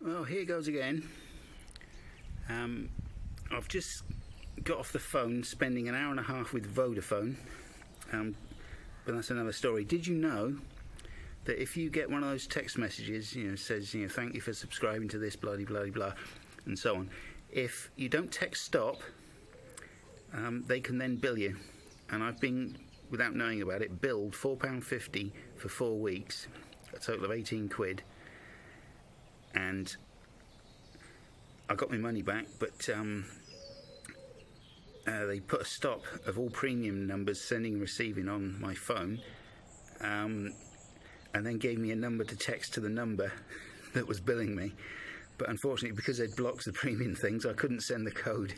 Well, here goes again. I've just got off the phone spending an hour and a half with Vodafone, but that's another story. Did you know that if you get one of those text messages, says, thank you for subscribing to this, bloody blah blah, and so on, if you don't text stop, they can then bill you. And I've been, without knowing about it, billed £4.50 for 4 weeks, a total of 18 quid. And I got my money back, but they put a stop of all premium numbers sending and receiving on my phone, and then gave me a number to text to the number that was billing me. But unfortunately, because they'd blocked the premium things, I couldn't send the code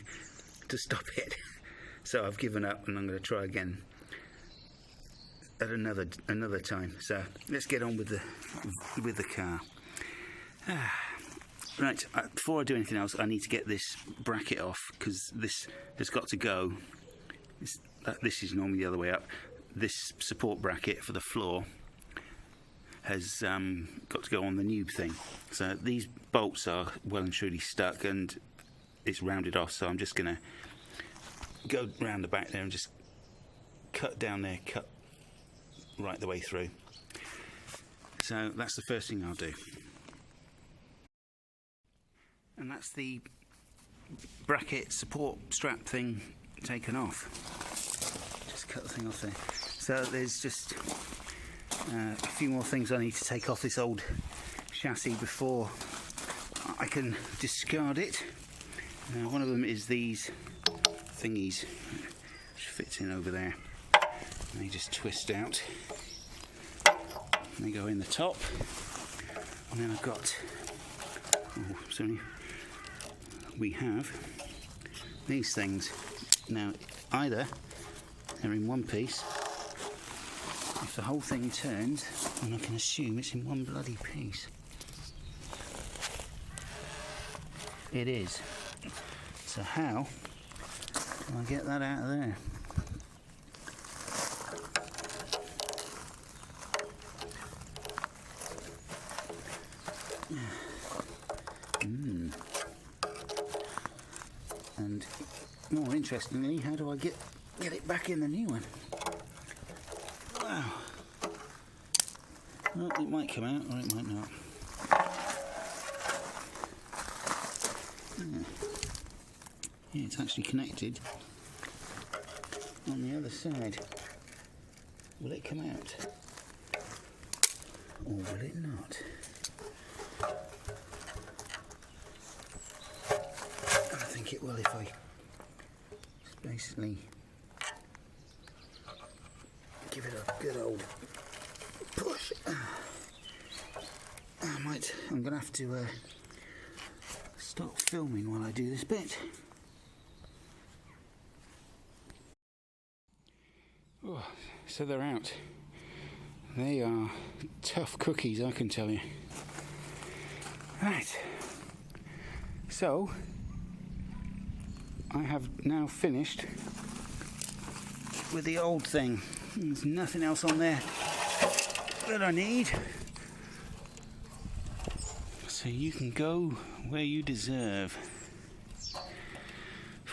to stop it. So I've given up, and I'm going to try again at another time. So let's get on with the car. Right, before I do anything else, I need to get this bracket off, because this has got to go. This is normally the other way up. This support bracket for the floor has got to go on the noob thing. So these bolts are well and truly stuck, and it's rounded off, so I'm just going to go round the back there and just cut down there, cut right the way through. So that's the first thing I'll do. And that's the bracket support strap thing taken off. Just cut the thing off there. So there's just a few more things I need to take off this old chassis before I can discard it. One of them is these thingies, which fits in over there. They just twist out. They go in the top. And then I've got, we have these things. Now, either they're in one piece. If the whole thing turns, then I can assume it's in one bloody piece. It is. So how can I get that out of there? And more interestingly, how do I get it back in the new one? Wow. Well, it might come out or it might not. Yeah, it's actually connected on the other side. Will it come out? Or will it not? I think it will if I just basically give it a good old push. I'm going to have to stop filming while I do this bit. Oh, so they're out. They are tough cookies, I can tell you. Right. So, I have now finished with the old thing. There's nothing else on there that I need. So you can go where you deserve.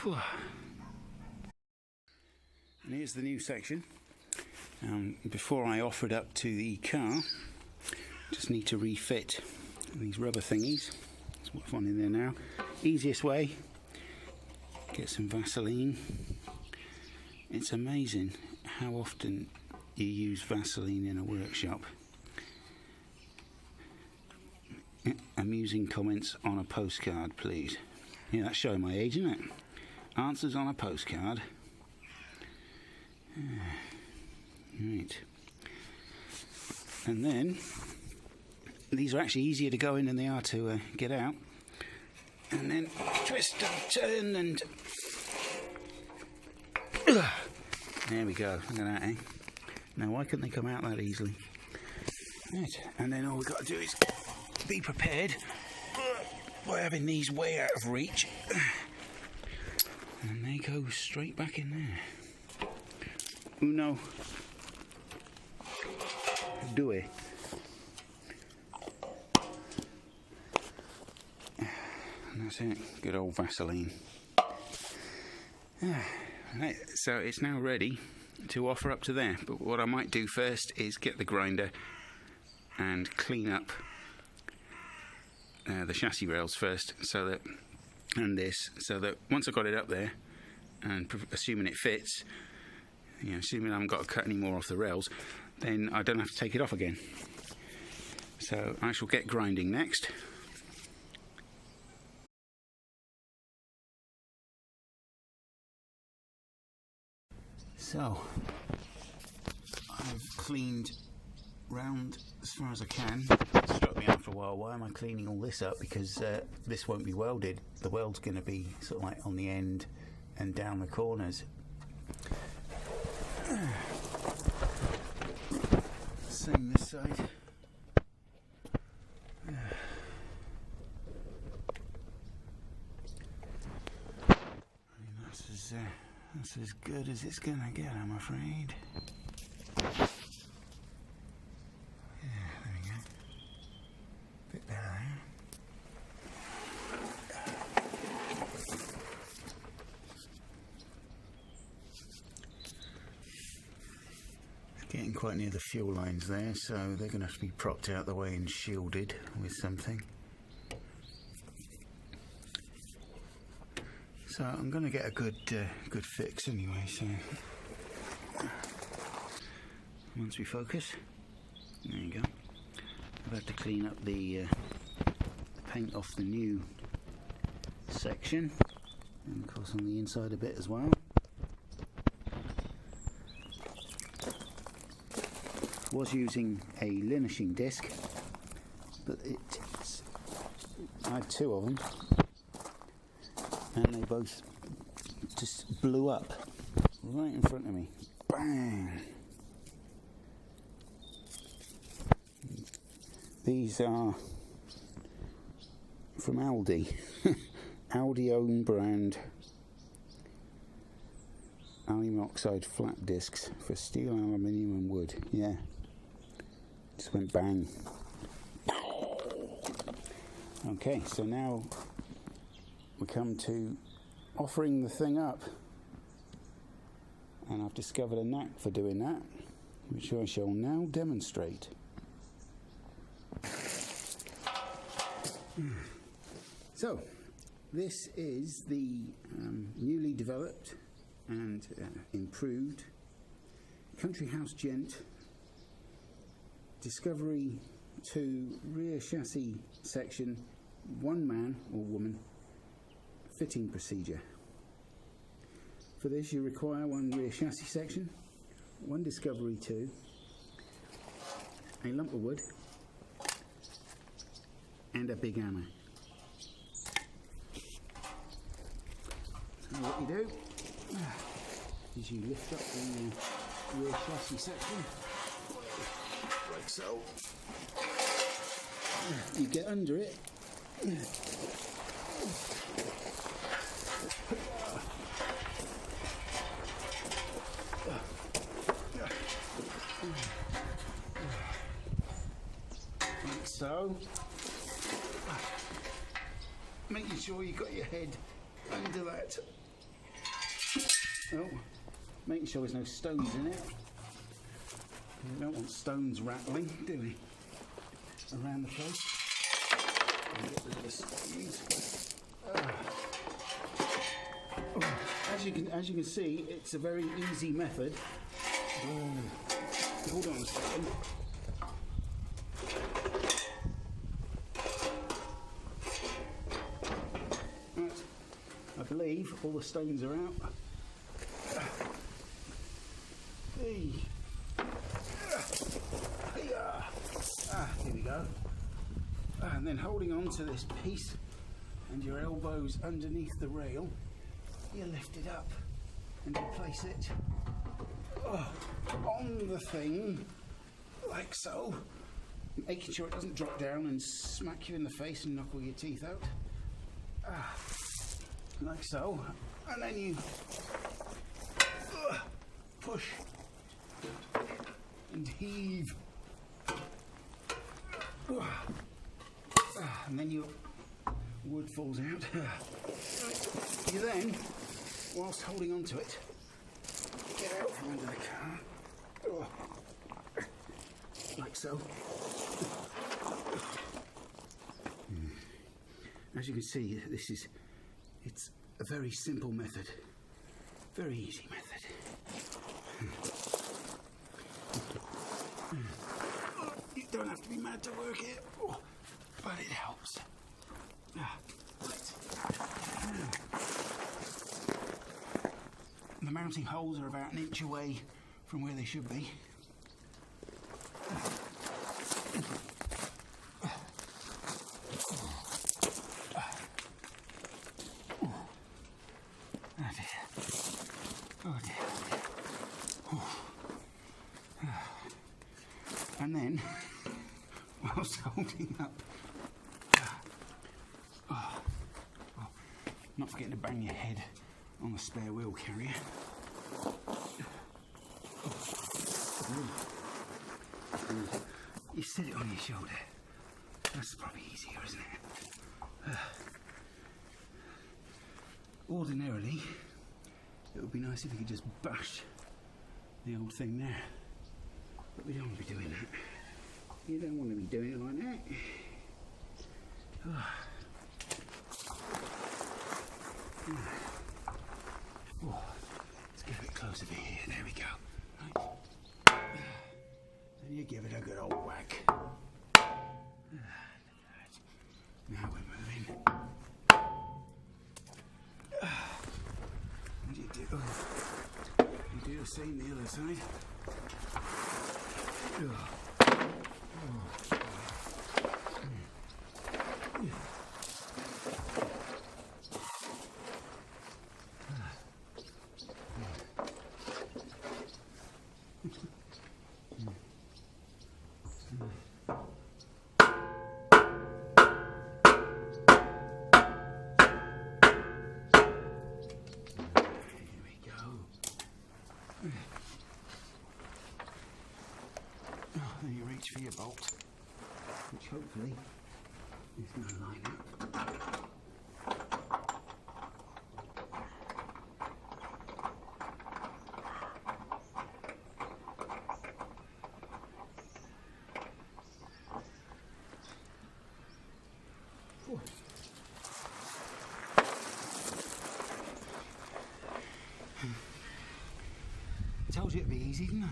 Whew. And here's the new section. Before I offer it up to the car, just need to refit these rubber thingies. That's what's on in there now. Easiest way, get some Vaseline. It's amazing how often you use Vaseline in a workshop. Amusing comments on a postcard, please. Yeah, that's showing my age, isn't it? Answers on a postcard. Right. And then, these are actually easier to go in than they are to get out. And then twist and turn and... There we go. Look at that, eh? Now, why couldn't they come out that easily? Right. And then all we've got to do is be prepared by having these way out of reach. And they go straight back in there. Uno. Due. That's it, good old Vaseline. Right, so it's now ready to offer up to there, but what I might do first is get the grinder and clean up the chassis rails first, so that, and this, so that once I've got it up there, and assuming it fits, you know, assuming I haven't got to cut any more off the rails, then I don't have to take it off again. So I shall get grinding next. So I've cleaned round as far as I can. It struck me after a while, why am I cleaning all this up? Because this won't be welded. The weld's going to be sort of like on the end and down the corners. Same this side. I mean, that's as good as it's gonna get, I'm afraid. Yeah, there we go. Bit better there. Getting quite near the fuel lines there, so they're going to have to be propped out the way and shielded with something. So I'm going to get a good fix anyway. So once we focus, there you go. I've had to clean up the paint off the new section, and of course on the inside a bit as well. Was using a linishing disc, but I had two of them and they both just blew up right in front of me. Bang! These are from Aldi. Aldi own brand aluminium oxide flat discs for steel, aluminium and wood. Yeah. Just went bang. Okay, so now we come to offering the thing up, and I've discovered a knack for doing that, which I shall now demonstrate. So this is the newly developed and improved Country House Gent Discovery 2 rear chassis section, one man or woman fitting procedure. For this you require one rear chassis section, one Discovery 2, a lump of wood and a big hammer. So what you do is you lift up the rear chassis section like so. You get under it. Like so. Making sure you got your head under that. Oh, making sure there's no stones in it. We don't want stones rattling, do we? Around the place. Get rid of the screws. As you can see, it's a very easy method. Hold on a second. Right. I believe all the stones are out. Hey. Here we go. And then holding on to this piece and your elbows underneath the rail, you lift it up and you place it on the thing like so, making sure it doesn't drop down and smack you in the face and knock all your teeth out. Like so. And then you push and heave. And then you wood falls out. You then, whilst holding on to it, get out from under the car, like so. As you can see, it's a very simple method, very easy method. You don't have to be mad to work it, but it helps. The mounting holes are about an inch away from where they should be. And then, whilst holding up, not forgetting to bang your head on the spare wheel carrier. You sit it on your shoulder. That's probably easier, isn't it? Ordinarily, it would be nice if you could just bash the old thing there. But we don't want to be doing that. You don't want to be doing it like that. Let's get a bit closer to here. There we go. Right. Then you give it a good old whack. Now we're moving. What do you do? You do the same the other side. Then you reach for your bolt, which hopefully is going to line up. I told you it'd be easy, didn't I?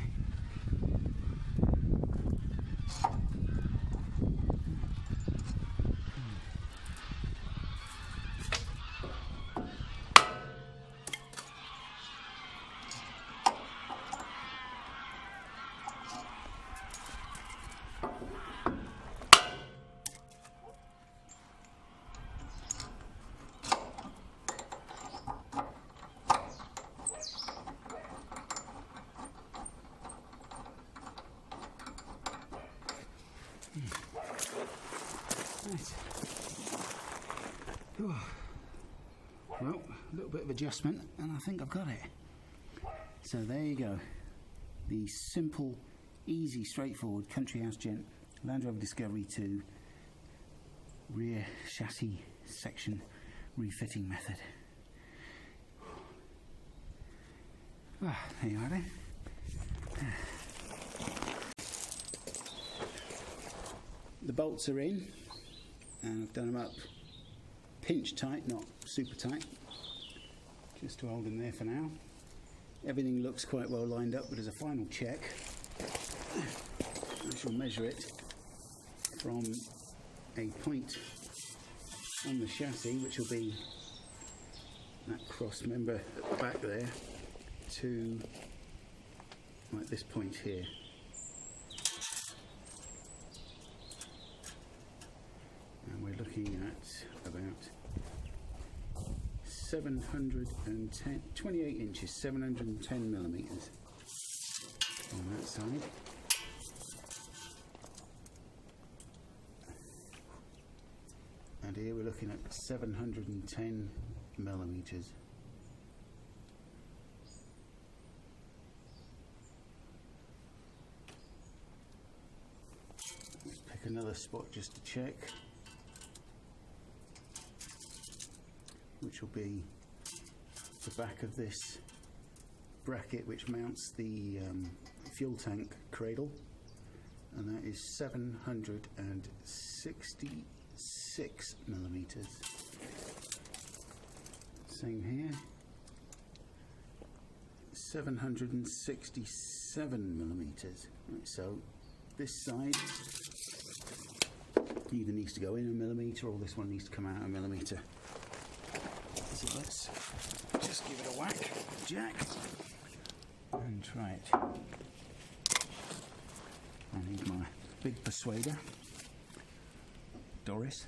Right. Well, a little bit of adjustment and I think I've got it. So there you go. The simple, easy, straightforward Country House Gent Land Rover Discovery 2 rear chassis section refitting method. There you are then. The bolts are in and I've done them up pinch tight, not super tight, just to hold them there for now. Everything looks quite well lined up, but as a final check I shall measure it from a point on the chassis, which will be that cross member at the back there, to like this point here. And we're looking at about 28 inches, 710 millimeters on that side. And here we're looking at 710 millimeters. Let's pick another spot just to check. which will be the back of this bracket which mounts the fuel tank cradle, and that is 766 millimeters. Same here, 767 millimeters. Right, so this side either needs to go in a millimeter or this one needs to come out a millimeter. So let's just give it a whack, jack, and try it. I need my big persuader, Doris.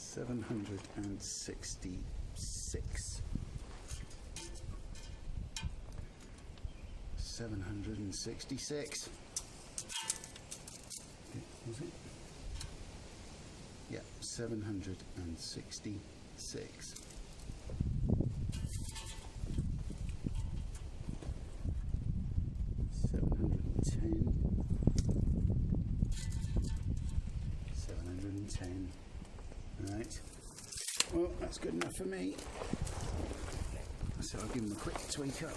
766. 766. Was it? Yeah, 766. Right. Well, that's good enough for me. So I'll give them a quick tweak up.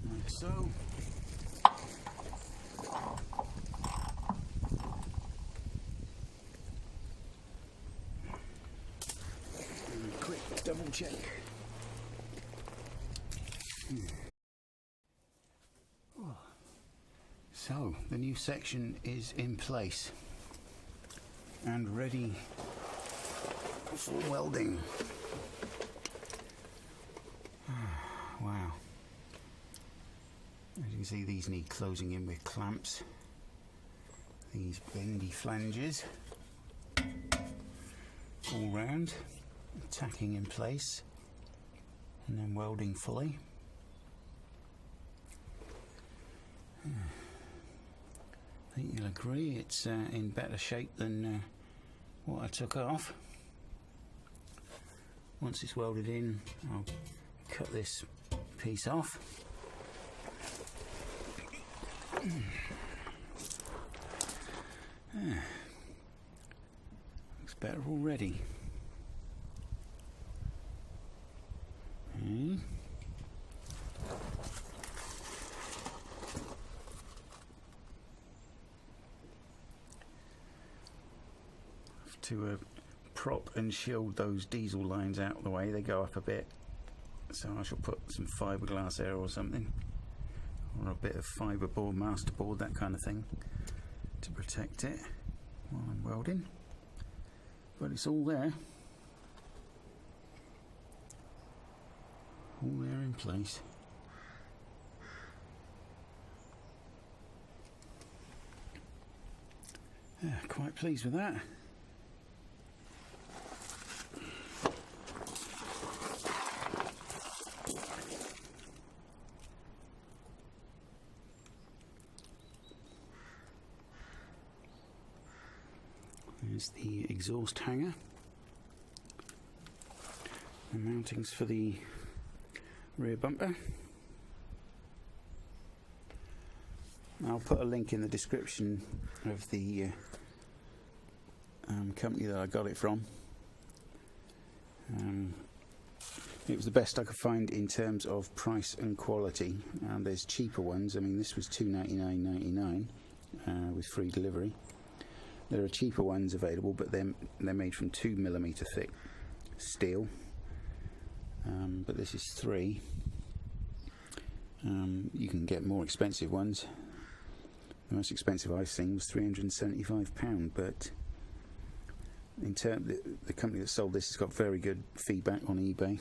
Like so. Double check. So the new section is in place and ready for welding. Wow. As you can see, these need closing in with clamps. These bendy flanges all round, tacking in place and then welding fully. I think you'll agree it's in better shape than what I took off. Once it's welded in, I'll cut this piece off. Looks better already. To prop and shield those diesel lines out of the way, they go up a bit, so I shall put some fiberglass there or something, or a bit of fiberboard, masterboard, that kind of thing, to protect it while I'm welding. But it's all there, in place. Yeah, quite pleased with that. There's the exhaust hanger, the mountings for the rear bumper. I'll put a link in the description of the company that I got it from. It was the best I could find in terms of price and quality. There's cheaper ones. I mean, this was $299.99 with free delivery. There are cheaper ones available, but they're made from 2mm thick steel. But this is 3. You can get more expensive ones. The most expensive I've seen was £375, but in the company that sold this has got very good feedback on eBay.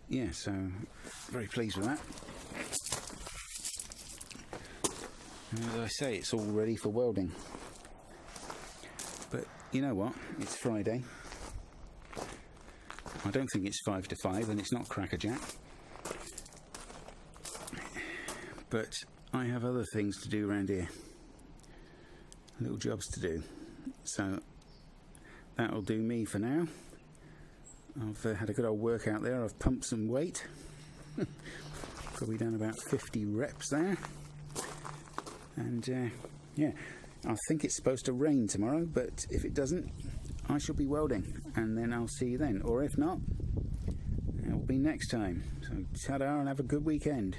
Yeah, so very pleased with that. And as I say, it's all ready for welding. But you know what? It's Friday. I don't think it's 5 to 5, and it's not crackerjack. But I have other things to do around here. Little jobs to do. So that'll do me for now. I've had a good old workout there. I've pumped some weight. Probably done about 50 reps there. And yeah, I think it's supposed to rain tomorrow, but if it doesn't, I shall be welding, and then I'll see you then. Or if not, it'll be next time. So ta-da and have a good weekend.